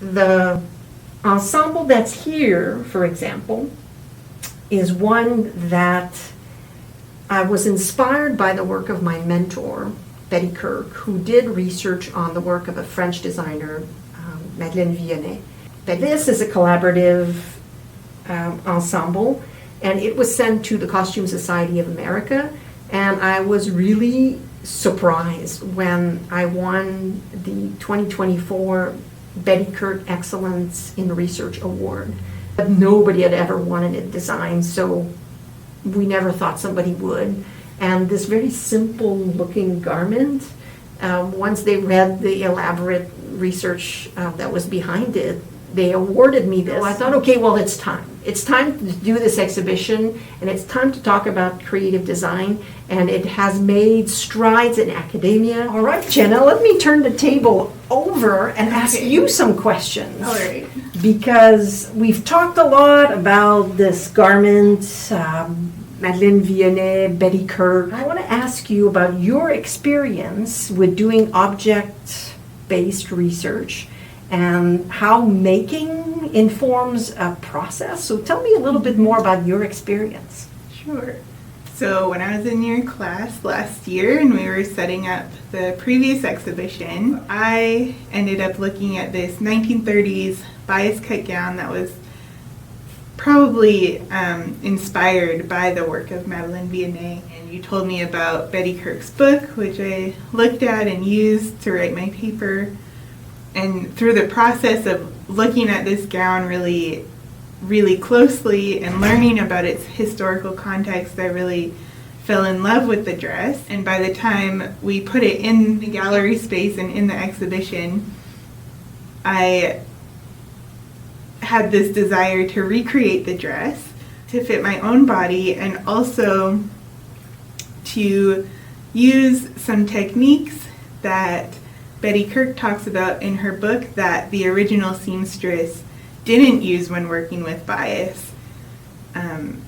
The ensemble that's here, for example, is one that I was inspired by the work of my mentor, Betty Kirke, who did research on the work of a French designer, Madeleine Vionnet. This is a collaborative ensemble, and it was sent to the Costume Society of America, and I was really surprised when I won the 2024 Betty Kirke Excellence in Research Award. But nobody had ever wanted it designed, so we never thought somebody would. And this very simple looking garment, once they read the elaborate research that was behind it, they awarded me this. I thought, okay, well, it's time. It's time to do this exhibition, and it's time to talk about creative design, and it has made strides in academia. All right, Janna, let me turn the table over and ask you some questions. All right. Because we've talked a lot about this garment, Madeleine Vionnet, Betty Kirke. I want to ask you about your experience with doing object-based research and how making informs a process. So tell me a little bit more about your experience. Sure. So when I was in your class last year and we were setting up the previous exhibition, I ended up looking at this 1930s bias cut gown that was probably inspired by the work of Madeleine Vionnet. And you told me about Betty Kirke's book, which I looked at and used to write my paper. And through the process of looking at this gown really, really closely and learning about its historical context, I really fell in love with the dress. And by the time we put it in the gallery space and in the exhibition, I had this desire to recreate the dress to fit my own body, and also to use some techniques that Betty Kirke talks about in her book that the original seamstress didn't use when working with bias, and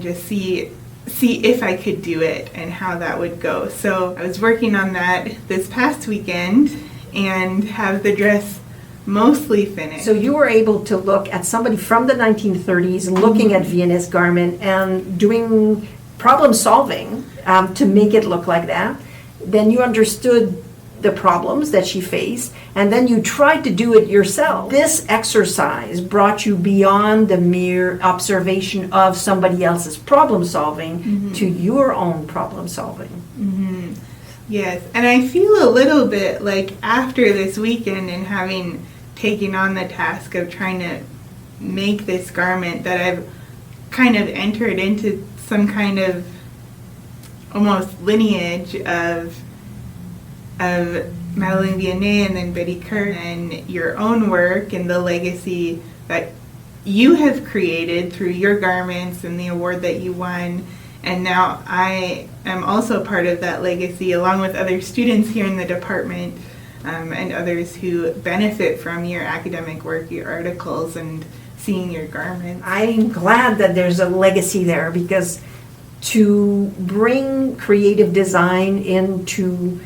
just see if I could do it and how that would go. So I was working on that this past weekend and have the dress mostly finished. So you were able to look at somebody from the 1930s looking at Vionnet's garment and doing problem solving to make it look like that. Then you understood the problems that she faced, and then you tried to do it yourself. This exercise brought you beyond the mere observation of somebody else's problem solving to your own problem solving. Yes, and I feel a little bit like after this weekend and having taken on the task of trying to make this garment, that I've kind of entered into some kind of almost lineage of Madeleine Vionnet and then Betty Kirke and your own work and the legacy that you have created through your garments and the award that you won. And now I am also part of that legacy along with other students here in the department and others who benefit from your academic work, your articles, and seeing your garments. I'm glad that there's a legacy there, because to bring creative design into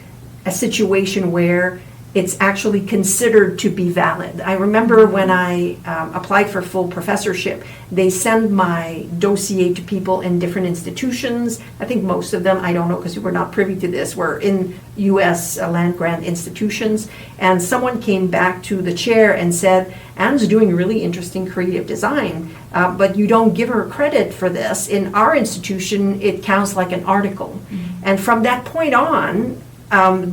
a situation where it's actually considered to be valid. I remember when I applied for full professorship, they send my dossier to people in different institutions. I think most of them, I don't know because we're not privy to this, were in U.S. land-grant institutions. And someone came back to the chair and said, Anne's doing really interesting creative design, but you don't give her credit for this. In our institution, it counts like an article. And from that point on,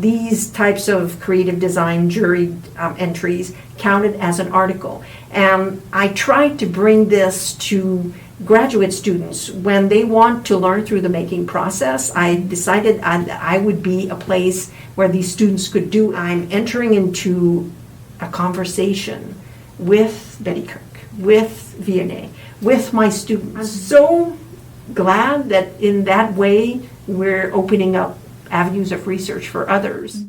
these types of creative design jury entries counted as an article. And I tried to bring this to graduate students when they want to learn through the making process. I decided I would be a place where these students could do. I'm entering into a conversation with Betty Kirke, with Vionnet, with my students. I'm so glad that in that way we're opening up avenues of research for others.